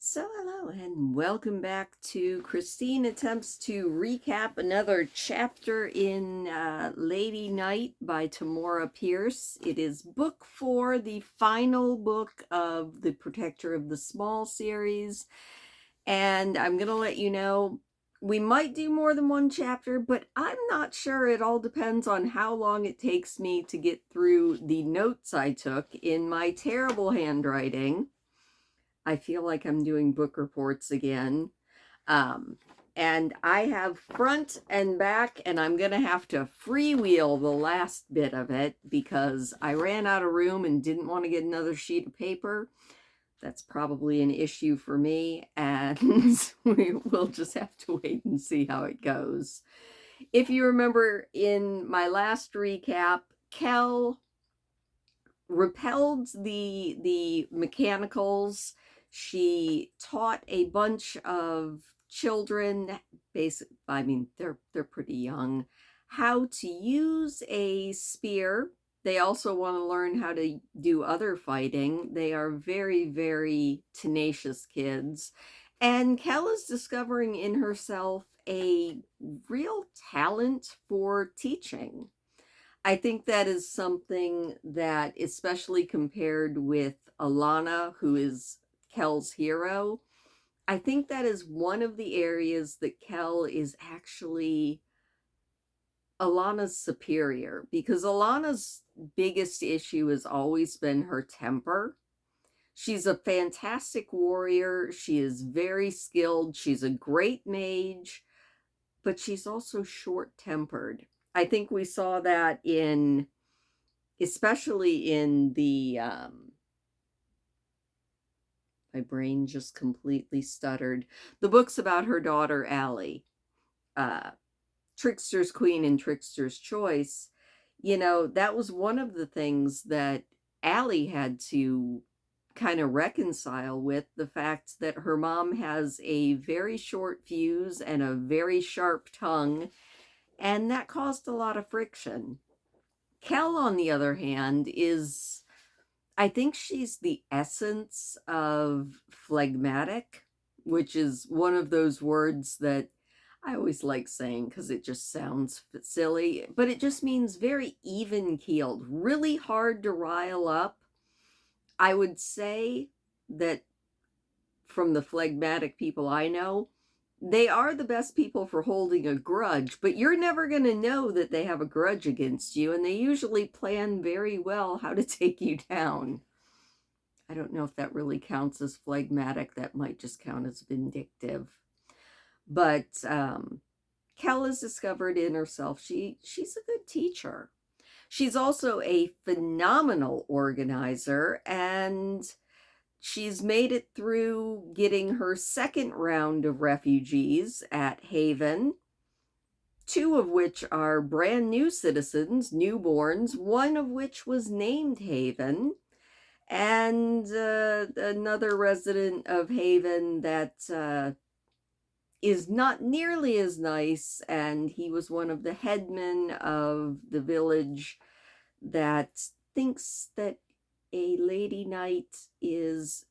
So hello and welcome back to Christine Attempts to Recap another chapter in Lady Night by Tamora Pierce. It is book 4, the final book of the Protector of the Small series. And I'm going to let you know, we might do more than one chapter, but I'm not sure. It all depends on how long it takes me to get through the notes I took in my terrible handwriting. I feel like I'm doing book reports again. And I have front and back, and I'm going to have to freewheel the last bit of it because I ran out of room and didn't want to get another sheet of paper. That's probably an issue for me, and we will just have to wait and see how it goes. If you remember in my last recap, Kel repelled the mechanicals. She taught a bunch of children, they're pretty young, how to use a spear. They also want to learn how to do other fighting. They are very, very tenacious kids. And Kel is discovering in herself a real talent for teaching. I think that is something that, especially compared with Alana, who is Kel's hero, I think that is one of the areas that Kel is actually Alana's superior, because Alana's biggest issue has always been her temper. She's a fantastic warrior. She is very skilled. She's a great mage, but she's also short-tempered. I think we saw that especially in my brain just completely stuttered. The books about her daughter, Allie, uh, Trickster's Queen and Trickster's Choice. That was one of the things that Allie had to kind of reconcile with, the fact that her mom has a very short fuse and a very sharp tongue, and that caused a lot of friction. Kel, on the other hand, I think she's the essence of phlegmatic, which is one of those words that I always like saying because it just sounds silly, but it just means very even keeled, really hard to rile up. I would say that from the phlegmatic people I know, they are the best people for holding a grudge, but you're never going to know that they have a grudge against you, and they usually plan very well how to take you down. I don't know if that really counts as phlegmatic. That might just count as vindictive. But Kel has discovered in herself she's a good teacher. She's also a phenomenal organizer, and she's made it through getting her second round of refugees at Haven, two of which are brand new citizens, newborns, one of which was named Haven, and another resident of Haven that is not nearly as nice, and he was one of the headmen of the village that thinks that a lady knight is,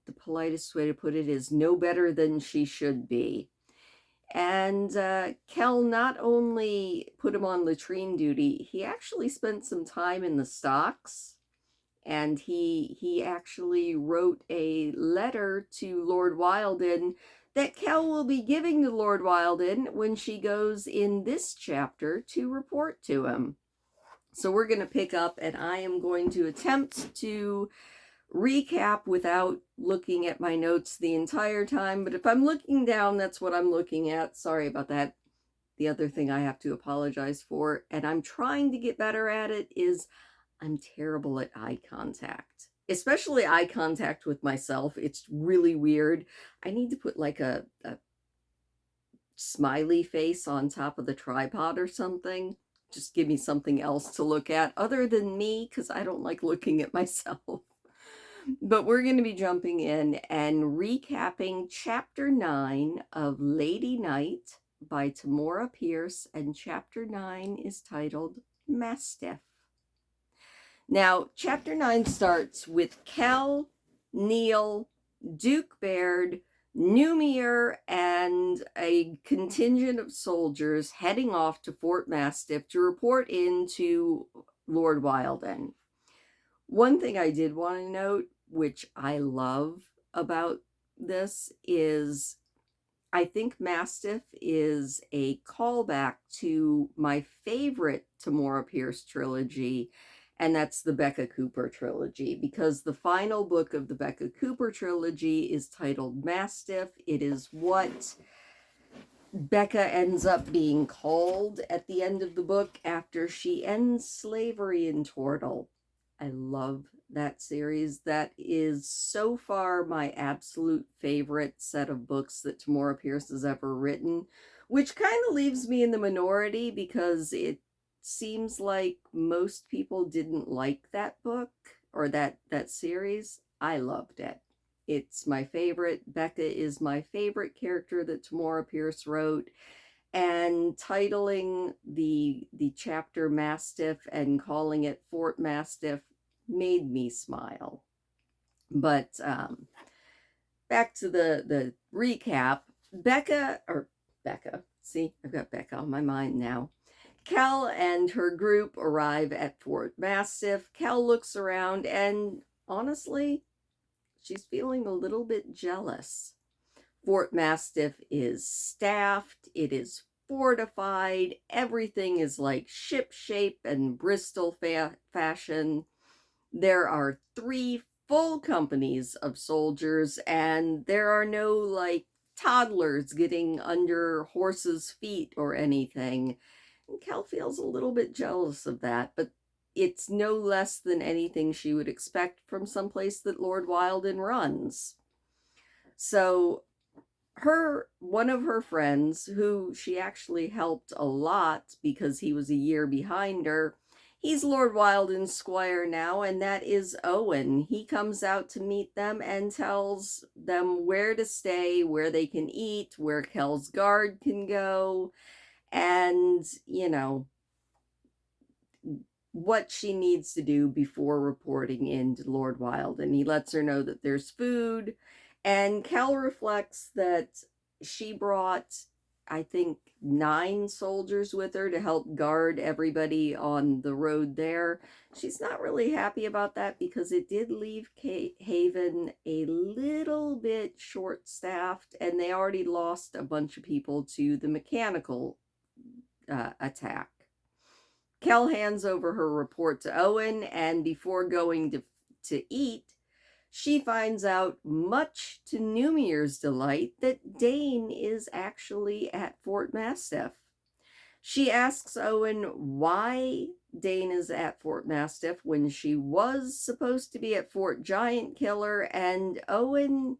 the politest way to put it is, no better than she should be. And Kel not only put him on latrine duty, he actually spent some time in the stocks, and he actually wrote a letter to Lord Wilden that Kel will be giving to Lord Wilden when she goes in this chapter to report to him. So we're going to pick up, and I am going to attempt to recap without looking at my notes the entire time, but if I'm looking down, that's what I'm looking at. Sorry about that. The other thing I have to apologize for, and I'm trying to get better at it, is I'm terrible at eye contact, especially eye contact with myself. It's really weird. I need to put like a smiley face on top of the tripod or something. Just give me something else to look at other than me, because I don't like looking at myself. But we're going to be jumping in and recapping Chapter 9 of Lady Night by Tamora Pierce, and Chapter 9 is titled Mastiff. Now, Chapter 9 starts with Kel, Neil, Duke Baird, Numier, and a contingent of soldiers heading off to Fort Mastiff to report in to Lord Wildon. One thing I did want to note, which I love about this, is I think Mastiff is a callback to my favorite Tamora Pierce trilogy, and that's the Becca Cooper trilogy, because the final book of the Becca Cooper trilogy is titled Mastiff. It is what Becca ends up being called at the end of the book after she ends slavery in Tortle. I love that series. That is so far my absolute favorite set of books that Tamora Pierce has ever written, which kind of leaves me in the minority because it seems like most people didn't like that book or that series. I loved it. It's my favorite. Becca is my favorite character that Tamora Pierce wrote, and titling the chapter Mastiff and calling it Fort Mastiff made me smile. But back to the recap. Becca, see, I've got Becca on my mind now. Cal and her group arrive at Fort Mastiff. Cal looks around and honestly, she's feeling a little bit jealous. Fort Mastiff is staffed, it is fortified, everything is like ship shape and Bristol fashion. There are 3 full companies of soldiers, and there are no like toddlers getting under horses' feet or anything. And Kel feels a little bit jealous of that, but it's no less than anything she would expect from someplace that Lord Wildon runs. So one of her friends, who she actually helped a lot because he was a year behind her, he's Lord Wildon's squire now, and that is Owen. He comes out to meet them and tells them where to stay, where they can eat, where Kel's guard can go, and, what she needs to do before reporting in to Lord Wildon. He lets her know that there's food, and Kel reflects that she brought, I think, 9 soldiers with her to help guard everybody on the road there. She's not really happy about that because it did leave Haven a little bit short-staffed, and they already lost a bunch of people to the mechanical attack. Kel hands over her report to Owen, and before going to eat, she finds out, much to Numier's delight, that Dane is actually at Fort Mastiff. She asks Owen why Dane is at Fort Mastiff when she was supposed to be at Fort Giant Killer, and Owen,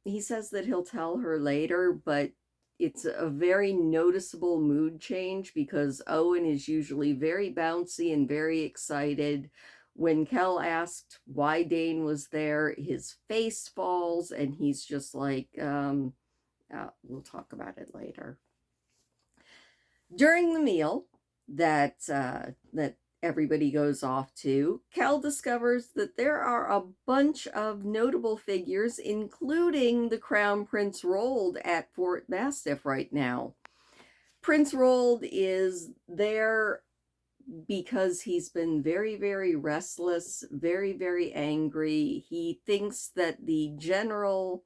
he says that he'll tell her later, but it's a very noticeable mood change because Owen is usually very bouncy and very excited. When Kel asked why Dane was there, his face falls and he's just like, we'll talk about it later. During the meal that everybody goes off to, Kel discovers that there are a bunch of notable figures, including the Crown Prince Rold at Fort Mastiff right now. Prince Rold is there because he's been very, very restless, very, very angry. He thinks that the general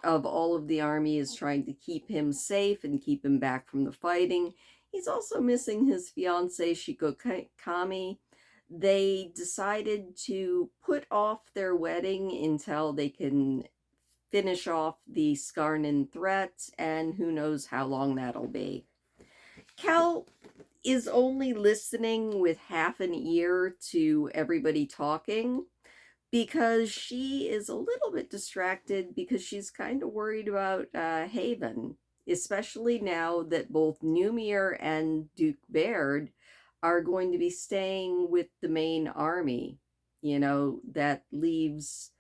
of all of the army is trying to keep him safe and keep him back from the fighting. He's also missing his fiancée, Shikokami. They decided to put off their wedding until they can finish off the Skarnan threat, and who knows how long that'll be. Kel is only listening with half an ear to everybody talking because she is a little bit distracted because she's kind of worried about Haven, especially now that both Numier and Duke Baird are going to be staying with the main army. That leaves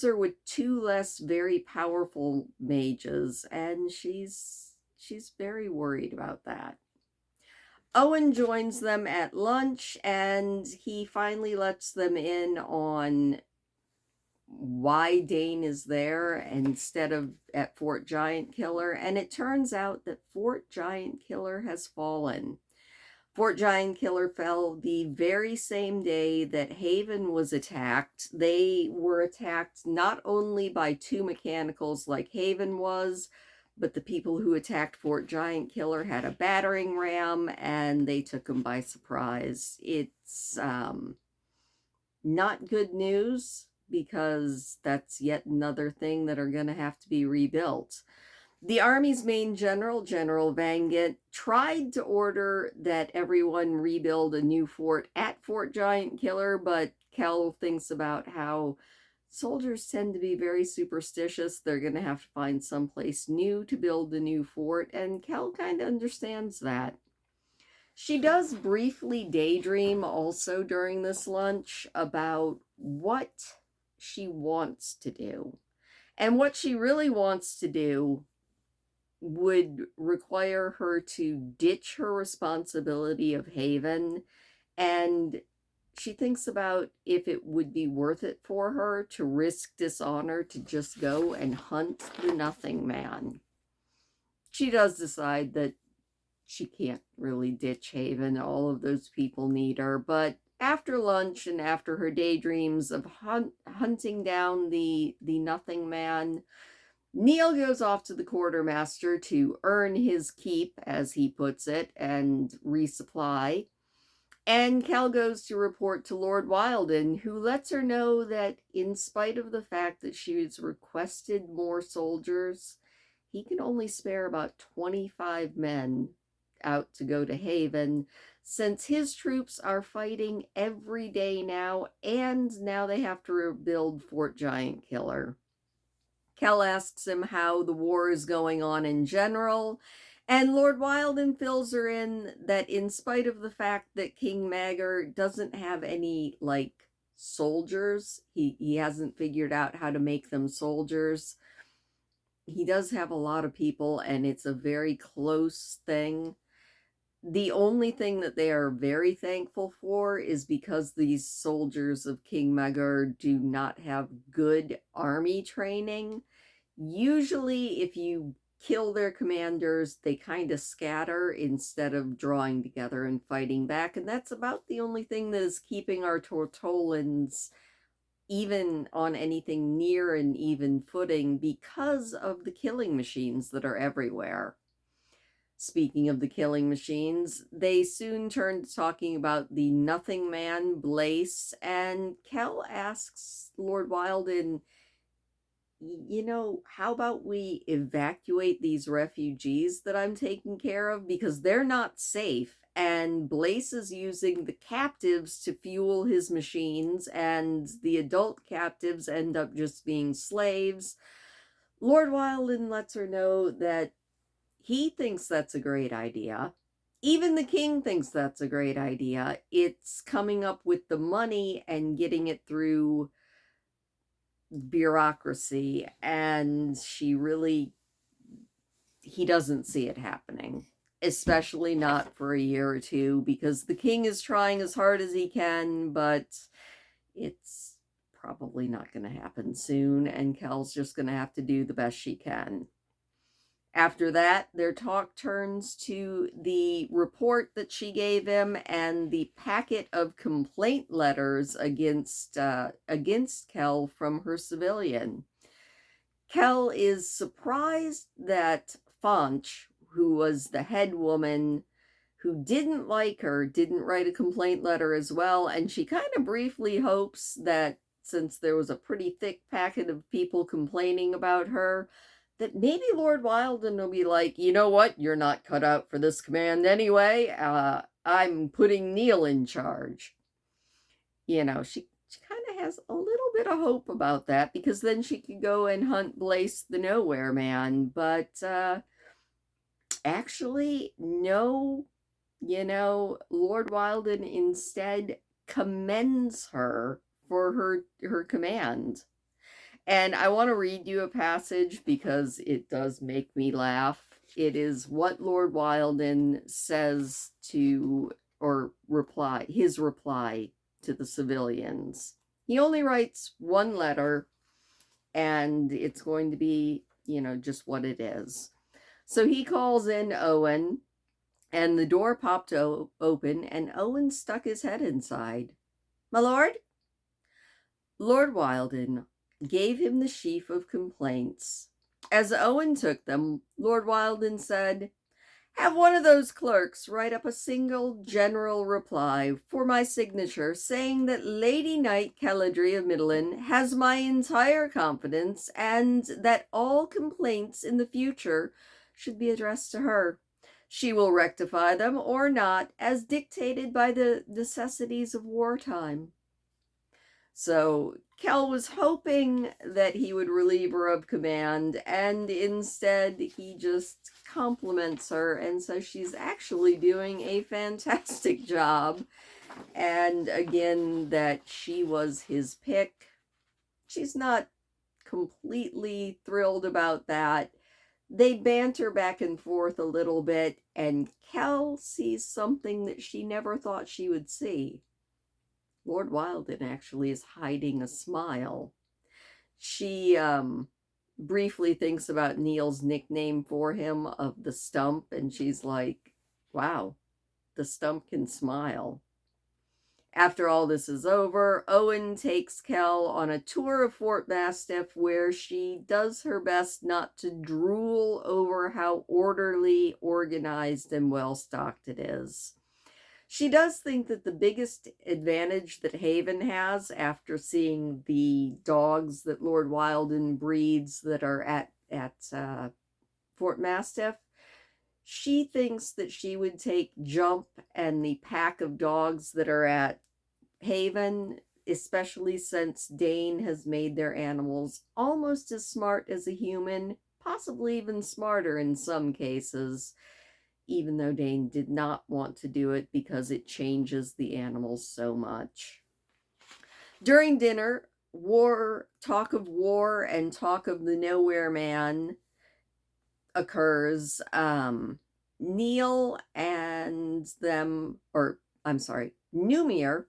her with 2 less very powerful mages, and she's very worried about that. Owen joins them at lunch, and he finally lets them in on why Dane is there instead of at Fort Giant Killer, and it turns out that Fort Giant Killer has fallen. Fort Giant Killer fell the very same day that Haven was attacked. They were attacked not only by two mechanicals like Haven was, but the people who attacked Fort Giant Killer had a battering ram, and they took them by surprise. It's not good news, because that's yet another thing that are going to have to be rebuilt. The Army's main general, General Vangant, tried to order that everyone rebuild a new fort at Fort Giant Killer, but Kell thinks about how soldiers tend to be very superstitious. They're going to have to find someplace new to build the new fort, and Kell kind of understands that. She does briefly daydream also during this lunch about what she wants to do. And what she really wants to do would require her to ditch her responsibility of Haven, and she thinks about if it would be worth it for her to risk dishonor to just go and hunt the Nothing Man. She does decide that she can't really ditch Haven. All of those people need her. But after lunch and after her daydreams of hunting down the Nothing Man, Neil goes off to the quartermaster to earn his keep, as he puts it, and resupply. And Kell goes to report to Lord Wilden, who lets her know that in spite of the fact that she's requested more soldiers, he can only spare about 25 men out to go to Haven, since his troops are fighting every day now, and now they have to rebuild Fort Giant Killer. Kell asks him how the war is going on in general, and Lord Wilden fills her in that in spite of the fact that King Magar doesn't have any, like, soldiers, he hasn't figured out how to make them soldiers, he does have a lot of people, and it's a very close thing. The only thing that they are very thankful for is because these soldiers of King Magar do not have good army training. Usually, if you kill their commanders, they kind of scatter instead of drawing together and fighting back. And that's about the only thing that is keeping our Tortolans even on anything near an even footing, because of the killing machines that are everywhere. Speaking of the killing machines, they soon turn to talking about the Nothing Man, Blaise, and Kell asks Lord Wilden, how about we evacuate these refugees that I'm taking care of, because they're not safe, and Blaise is using the captives to fuel his machines, and the adult captives end up just being slaves. Lord Wilden lets her know that he thinks that's a great idea. Even the king thinks that's a great idea. It's coming up with the money and getting it through bureaucracy, and he doesn't see it happening, especially not for a year or two, because the king is trying as hard as he can, but it's probably not going to happen soon, and Kell's just going to have to do the best she can. After that, their talk turns to the report that she gave him and the packet of complaint letters against Kell from her civilian. Kell is surprised that Faunch, who was the head woman who didn't like her, didn't write a complaint letter as well, and she kind of briefly hopes that since there was a pretty thick packet of people complaining about her, that maybe Lord Wilden will be like, you know what, you're not cut out for this command anyway, I'm putting Neil in charge. She kind of has a little bit of hope about that, because then she could go and hunt Blaise the Nowhere Man, but actually, no, Lord Wilden instead commends her for her command. And I want to read you a passage because it does make me laugh. It is what Lord Wilden says his reply to the civilians. He only writes one letter, and it's going to be, just what it is. So he calls in Owen, and the door popped open, and Owen stuck his head inside. My lord? Lord Wilden gave him the sheaf of complaints. As Owen took them, Lord Wilden said, have one of those clerks write up a single general reply for my signature saying that Lady Knight Kelladry of Middlin has my entire confidence and that all complaints in the future should be addressed to her. She will rectify them or not as dictated by the necessities of wartime. So Kel was hoping that he would relieve her of command, and instead he just compliments her, and so she's actually doing a fantastic job. And again, that she was his pick. She's not completely thrilled about that. They banter back and forth a little bit, and Kel sees something that she never thought she would see. Lord Wilden actually is hiding a smile. She briefly thinks about Neil's nickname for him of the Stump, and she's like, wow, the Stump can smile. After all this is over, Owen takes Kel on a tour of Fort Mastiff where she does her best not to drool over how orderly, organized, and well-stocked it is. She does think that the biggest advantage that Haven has after seeing the dogs that Lord Wilden breeds that are at Fort Mastiff, she thinks that she would take Jump and the pack of dogs that are at Haven, especially since Dane has made their animals almost as smart as a human, possibly even smarter in some cases, even though Dane did not want to do it because it changes the animals so much. During dinner, talk of war and talk of the Nowhere Man occurs. Neil and them, or I'm sorry, Numir,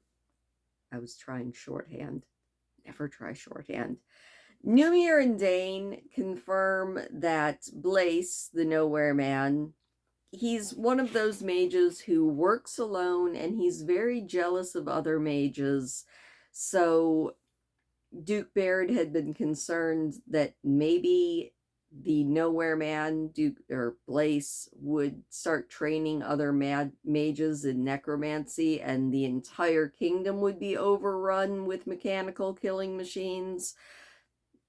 I was trying shorthand. Never try shorthand. Numir and Dane confirm that Blaise, the Nowhere Man, he's one of those mages who works alone and he's very jealous of other mages. So Duke Baird had been concerned that maybe the Nowhere Man, Duke or Blaise, would start training other mages in necromancy and the entire kingdom would be overrun with mechanical killing machines.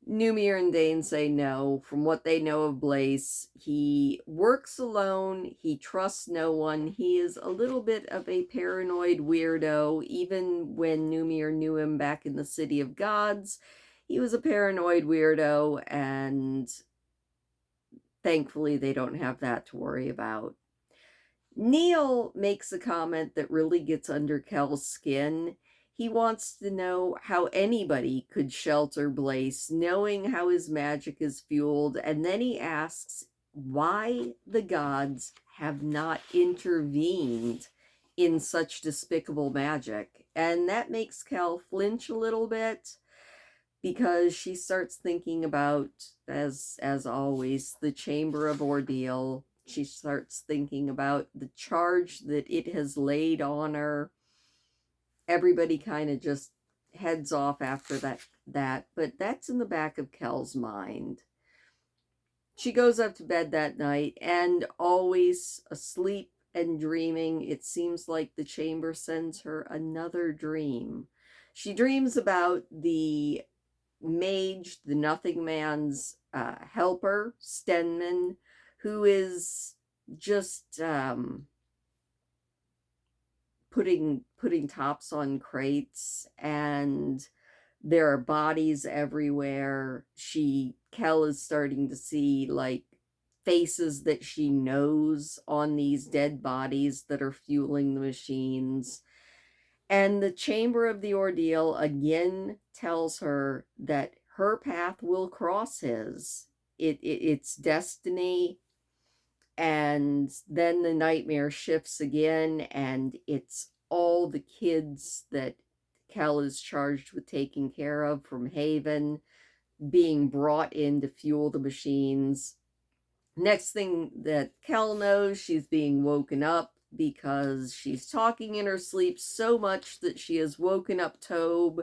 Numir and Dane say no. From what they know of Blaise, he works alone, he trusts no one, he is a little bit of a paranoid weirdo. Even when Numir knew him back in the City of Gods, he was a paranoid weirdo, and thankfully they don't have that to worry about. Neil makes a comment that really gets under Kel's skin. He wants to know how anybody could shelter Blaise, knowing how his magic is fueled, and then he asks why the gods have not intervened in such despicable magic. And that makes Kel flinch a little bit, because she starts thinking about, as always, the Chamber of Ordeal. She starts thinking about the charge that it has laid on her. Everybody kind of just heads off after that, but that's in the back of Kel's mind. She goes up to bed that night, and always asleep and dreaming, it seems like the chamber sends her another dream. She dreams about the mage, the Nothing Man's helper, Stenman, who is just putting tops on crates, and there are bodies everywhere. Kel is starting to see like faces that she knows on these dead bodies that are fueling the machines. And the Chamber of the Ordeal again tells her that her path will cross his. It's destiny. And then the nightmare shifts again, and it's all the kids that Kel is charged with taking care of from Haven being brought in to fuel the machines. Next thing that Kel knows, she's being woken up because she's talking in her sleep so much that she has woken up Tobe.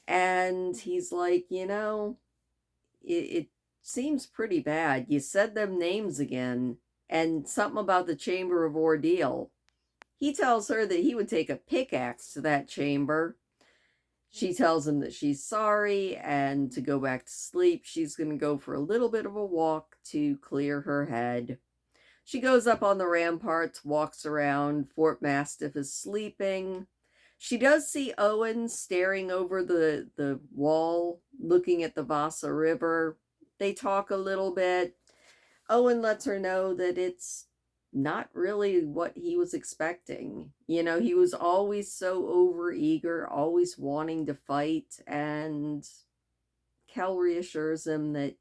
And he's like, it seems pretty bad. You said them names again, and something about the Chamber of Ordeal. He tells her that he would take a pickaxe to that chamber. She tells him that she's sorry and to go back to sleep. She's going to go for a little bit of a walk to clear her head. She goes up on the ramparts, walks around. Fort Mastiff is sleeping. She does see Owen staring over the wall, looking at the Vasa River. They talk a little bit. Owen lets her know that it's not really what he was expecting. He was always so overeager, always wanting to fight, and Kel reassures him that,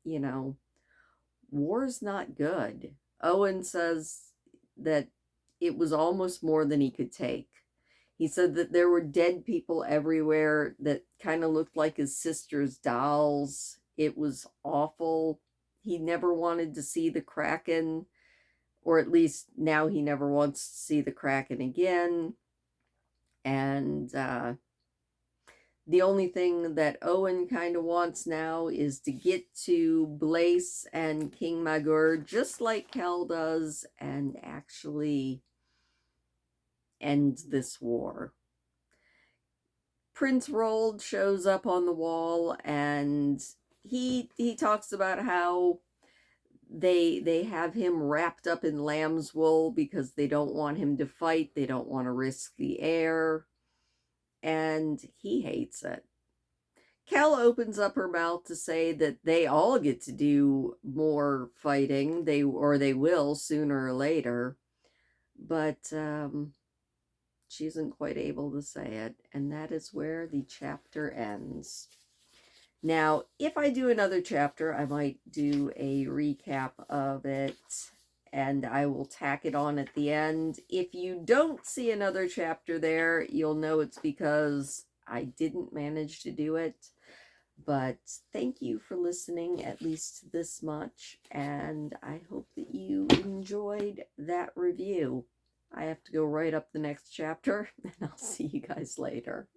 war's not good. Owen says that it was almost more than he could take. He said that there were dead people everywhere that kind of looked like his sister's dolls. It was awful. He never wanted to see the Kraken, or at least now he never wants to see the Kraken again. And the only thing that Owen kind of wants now is to get to Blaze and King Magur, just like Kel does, and actually end this war. Prince Rold shows up on the wall, and he talks about how they have him wrapped up in lamb's wool because they don't want him to fight. They don't want to risk the air, and he hates it. Kel opens up her mouth to say that they all get to do more fighting, they will sooner or later, but she isn't quite able to say it, and that is where the chapter ends. Now, if I do another chapter, I might do a recap of it, and I will tack it on at the end. If you don't see another chapter there, you'll know it's because I didn't manage to do it. But thank you for listening, at least this much, and I hope that you enjoyed that review. I have to go write up the next chapter, and I'll see you guys later.